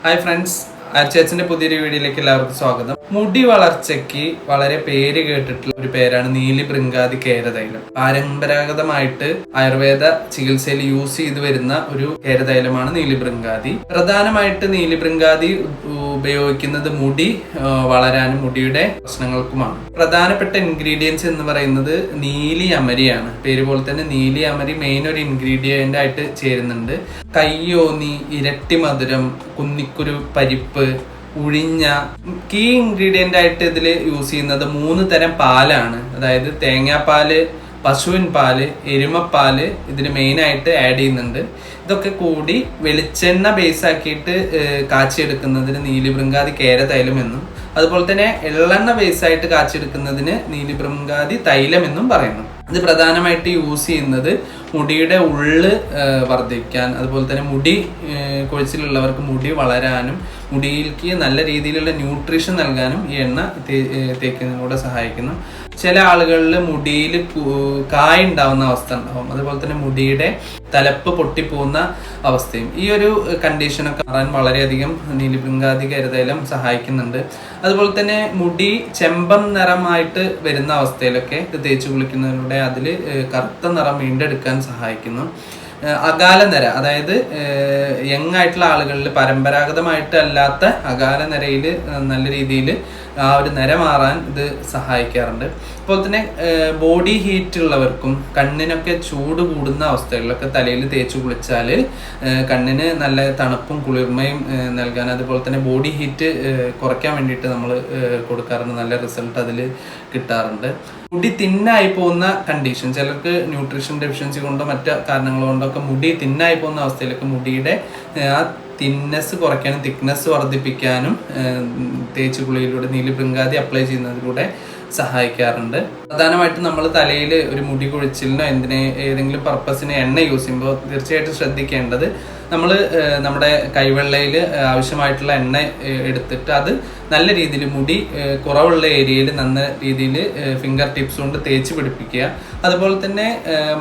Hi friends, അർച്ചേച്ചിന്റെ പുതിയൊരു വീഡിയോയിലേക്ക് എല്ലാവർക്കും സ്വാഗതം. മുടി വളർച്ചയ്ക്ക് വളരെ പേര് കേട്ടിട്ടുള്ള ഒരു പേരാണ് നീലിഭൃംഗാതി കേരതൈലം. പരമ്പരാഗതമായിട്ട് ആയുർവേദ ചികിത്സയിൽ യൂസ് ചെയ്തു വരുന്ന ഒരു കേരതൈലമാണ് നീലിഭൃംഗാതി. പ്രധാനമായിട്ട് നീലിഭൃംഗാതി ഉപയോഗിക്കുന്നത് മുടി വളരാനും മുടിയുടെ പ്രശ്നങ്ങൾക്കുമാണ്. പ്രധാനപ്പെട്ട ഇൻഗ്രീഡിയൻസ് എന്ന് പറയുന്നത് നീലി അമരിയാണ്. പേര് പോലെ തന്നെ നീലി അമരി മെയിൻ ഒരു ഇൻഗ്രീഡിയന്റ് ആയിട്ട് ചേരുന്നുണ്ട്. കയ്യോന്നി, ഇരട്ടി മധുരം, കുന്നിക്കുരു പരിപ്പ്, ഉഴിഞ്ഞ കീ ഇൻഗ്രീഡിയന്റ് ആയിട്ട് ഇതിൽ യൂസ് ചെയ്യുന്നത് 3 തരം പാലാണ്. അതായത് തേങ്ങാപ്പാല്, പശുവിൻ പാല്, എരുമപ്പാല് ഇതിന് മെയിനായിട്ട് ആഡ് ചെയ്യുന്നുണ്ട്. ഇതൊക്കെ കൂടി വെളിച്ചെണ്ണ ബേസ് ആക്കിയിട്ട് കാച്ചിയെടുക്കുന്നതിന് നീലിഭൃംഗാതി കേരതൈലം എന്നും, അതുപോലെ തന്നെ എള്ളെണ്ണ ബേസ് ആയിട്ട് കാച്ചിയെടുക്കുന്നതിന് നീലിഭൃംഗാതി തൈലം എന്നും പറയുന്നു. ഇത് പ്രധാനമായിട്ട് യൂസ് ചെയ്യുന്നത് മുടിയുടെ ഉള്ള് വർദ്ധിക്കാൻ, അതുപോലെ തന്നെ മുടി കൊഴിച്ചിലുള്ളവർക്ക് മുടി വളരാനും മുടിയിലേക്ക് നല്ല രീതിയിലുള്ള ന്യൂട്രീഷൻ നൽകാനും ഈ എണ്ണ തേക്കുന്നതിലൂടെ സഹായിക്കുന്നു. ചില ആളുകളിൽ മുടിയിൽ കായ് ഉണ്ടാവുന്ന അവസ്ഥ ഉണ്ടാവും, അതുപോലെ തന്നെ മുടിയുടെ തലപ്പ് പൊട്ടിപ്പോകുന്ന അവസ്ഥയും. ഈ ഒരു കണ്ടീഷനൊക്കെ മാറാൻ വളരെയധികം നീലിഭൃംഗാതി കേരതൈലം സഹായിക്കുന്നുണ്ട്. അതുപോലെ തന്നെ മുടി ചെമ്പം നിറമായിട്ട് വരുന്ന അവസ്ഥയിലൊക്കെ ഇത് തേച്ച് കുളിക്കുന്നതിലൂടെ അതിൽ കറുത്ത നിറം വീണ്ടെടുക്കാൻ സഹായിക്കുന്നു. അകാല നിര, അതായത് യങ് ആയിട്ടുള്ള ആളുകളിൽ പരമ്പരാഗതമായിട്ട് അല്ലാത്ത അകാല നിരയിൽ നല്ല രീതിയിൽ ആ ഒരു നിര മാറാൻ ഇത് സഹായിക്കാറുണ്ട്. അതുപോലെ തന്നെ ബോഡി ഹീറ്റ് ഉള്ളവർക്കും കണ്ണിനൊക്കെ ചൂട് കൂടുന്ന അവസ്ഥകളിലൊക്കെ തലയിൽ തേച്ച് കുളിച്ചാൽ കണ്ണിന് നല്ല തണുപ്പും കുളിർമയും നൽകാൻ, അതുപോലെ തന്നെ ബോഡി ഹീറ്റ് കുറയ്ക്കാൻ വേണ്ടിയിട്ട് നമ്മൾ കൊടുക്കാറുണ്ട്. നല്ല റിസൾട്ട് അതിൽ കിട്ടാറുണ്ട്. മുടി തിന്നായി പോകുന്ന കണ്ടീഷൻ, ചിലർക്ക് ന്യൂട്രീഷൻ ഡെഫിഷ്യൻസി കൊണ്ടോ മറ്റു കാരണങ്ങൾ കൊണ്ടോ ഒക്കെ മുടി തിന്നായി പോകുന്ന അവസ്ഥയിലൊക്കെ മുടിയുടെ ആ തിക്നെസ് കുറയ്ക്കാനും തിക്നെസ് വർദ്ധിപ്പിക്കാനും തേച്ച് കുളിയിലൂടെ നീലിഭൃംഗാതി അപ്ലൈ ചെയ്യുന്നതിലൂടെ സഹായിക്കാറുണ്ട്. പ്രധാനമായിട്ടും നമ്മൾ തലയിൽ ഒരു മുടി കൊഴിച്ചിലിനോ ഏതെങ്കിലും പർപ്പസിന് എണ്ണ യൂസ് ചെയ്യുമ്പോൾ തീർച്ചയായിട്ടും ശ്രദ്ധിക്കേണ്ടത്, നമ്മൾ നമ്മുടെ കൈവെള്ളയിൽ ആവശ്യമായിട്ടുള്ള എണ്ണ എടുത്തിട്ട് അത് നല്ല രീതിയിൽ മുടി കുറവുള്ള ഏരിയയിൽ നല്ല രീതിയിൽ ഫിംഗർ ടിപ്സ് കൊണ്ട് തേച്ച് പിടിപ്പിക്കുക. അതുപോലെ തന്നെ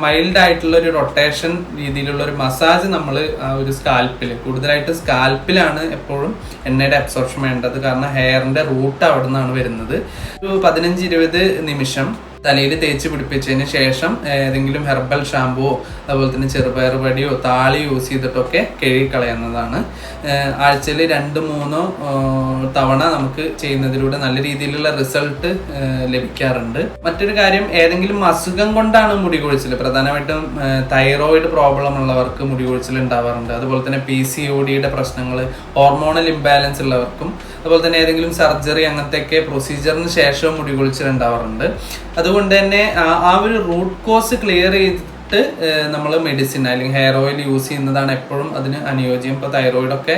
മൈൽഡ് ആയിട്ടുള്ള ഒരു റൊട്ടേഷൻ രീതിയിലുള്ള ഒരു മസാജ് നമ്മൾ ആ ഒരു സ്കാൽപ്പിൽ, കൂടുതലായിട്ട് സ്കാൽപ്പിലാണ് എപ്പോഴും എണ്ണയുടെ അബ്സോർപ്ഷൻ വേണ്ടത്. കാരണം ഹെയറിന്റെ റൂട്ട് അവിടെ നിന്നാണ് വരുന്നത്. ഒരു 15-20 നിമിഷം തലയിൽ തേച്ച് പിടിപ്പിച്ചതിന് ശേഷം ഏതെങ്കിലും ഹെർബൽ ഷാമ്പുവോ അതുപോലെ തന്നെ ചെറുപയർ പൊടിയോ താളി യൂസ് ചെയ്തിട്ടൊക്കെ കഴുകി കളയുന്നതാണ്. ആഴ്ചയിൽ 2-3 തവണ നമുക്ക് ചെയ്യുന്നതിലൂടെ നല്ല രീതിയിലുള്ള റിസൾട്ട് ലഭിക്കാറുണ്ട്. മറ്റൊരു കാര്യം, ഏതെങ്കിലും അസുഖം കൊണ്ടാണ് മുടി കൊഴിച്ചിൽ, പ്രധാനമായിട്ടും തൈറോയിഡ് പ്രോബ്ലം ഉള്ളവർക്ക് മുടി കൊഴിച്ചിൽ ഉണ്ടാവാറുണ്ട്. അതുപോലെ തന്നെ PCODയുടെ പ്രശ്നങ്ങൾ, ഹോർമോണൽ ഇംബാലൻസ് ഉള്ളവർക്കും, അതുപോലെ തന്നെ ഏതെങ്കിലും സർജറി അങ്ങനത്തെയൊക്കെ പ്രൊസീജിയറിന് ശേഷവും മുടി കൊഴിച്ചിൽ ഉണ്ടാവാറുണ്ട്. അതുകൊണ്ട് തന്നെ ആ ഒരു റൂട്ട് കോസ് ക്ലിയർ ചെയ്തിട്ട് നമ്മൾ മെഡിസിൻ അല്ലെങ്കിൽ ഹെയർ ഓയിൽ യൂസ് ചെയ്യുന്നതാണ് എപ്പോഴും അതിന് അനുയോജ്യം. ഇപ്പോൾ തൈറോയിഡൊക്കെ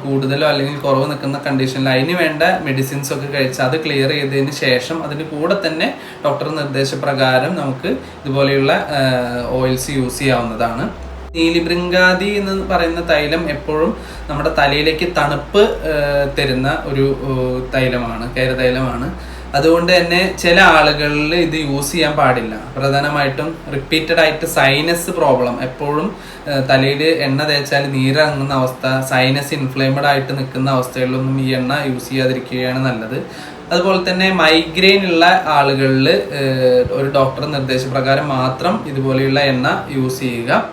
കൂടുതലോ അല്ലെങ്കിൽ കുറവ് നിൽക്കുന്ന കണ്ടീഷനിൽ അതിന് വേണ്ട മെഡിസിൻസ് ഒക്കെ കഴിച്ച് അത് ക്ലിയർ ചെയ്തതിന് ശേഷം അതിന് കൂടെ തന്നെ ഡോക്ടർ നിർദ്ദേശപ്രകാരം നമുക്ക് ഇതുപോലെയുള്ള ഓയിൽസ് യൂസ് ചെയ്യാവുന്നതാണ്. നീലിഭൃംഗാതി എന്ന് പറയുന്ന തൈലം എപ്പോഴും നമ്മുടെ തലയിലേക്ക് തണുപ്പ് തരുന്ന ഒരു തൈലമാണ്, കേരതൈലമാണ്. അതുകൊണ്ട് തന്നെ ചില ആളുകളിൽ ഇത് യൂസ് ചെയ്യാൻ പാടില്ല. പ്രധാനമായിട്ടും റിപ്പീറ്റഡ് ആയിട്ട് സൈനസ് പ്രോബ്ലം, എപ്പോഴും തലയിൽ എണ്ണ തേച്ചാൽ നീരിറങ്ങുന്ന അവസ്ഥ, സൈനസ് ഇൻഫ്ലേമഡ് ആയിട്ട് നിൽക്കുന്ന അവസ്ഥകളിലൊന്നും ഈ എണ്ണ യൂസ് ചെയ്യാതിരിക്കുകയാണ് നല്ലത്. അതുപോലെ തന്നെ മൈഗ്രെയിൻ ഉള്ള ആളുകളിൽ ഒരു ഡോക്ടർ നിർദ്ദേശപ്രകാരം മാത്രം ഇതുപോലെയുള്ള എണ്ണ യൂസ് ചെയ്യുക.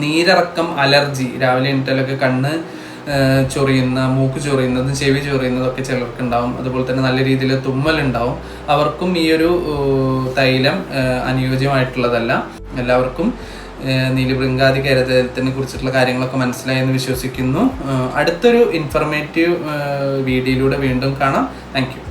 നീരിറക്കം, അലർജി, രാവിലെ എണീറ്റാലൊക്കെ കണ്ണ് ചൊറിയുന്ന, മൂക്ക് ചൊറിയുന്നതും ചെവി ചൊറിയുന്നതൊക്കെ ചിലർക്ക് ഉണ്ടാവും. അതുപോലെ തന്നെ നല്ല രീതിയിൽ തുമ്മലുണ്ടാവും. അവർക്കും ഈ ഒരു തൈലം അനുയോജ്യമായിട്ടുള്ളതല്ല. എല്ലാവർക്കും നീലിഭൃംഗാതി കേരതൈലത്തിനെ കുറിച്ചിട്ടുള്ള കാര്യങ്ങളൊക്കെ മനസ്സിലായെന്ന് വിശ്വസിക്കുന്നു. അടുത്തൊരു ഇൻഫർമേറ്റീവ് വീഡിയോയിലൂടെ വീണ്ടും കാണാം. Thank you.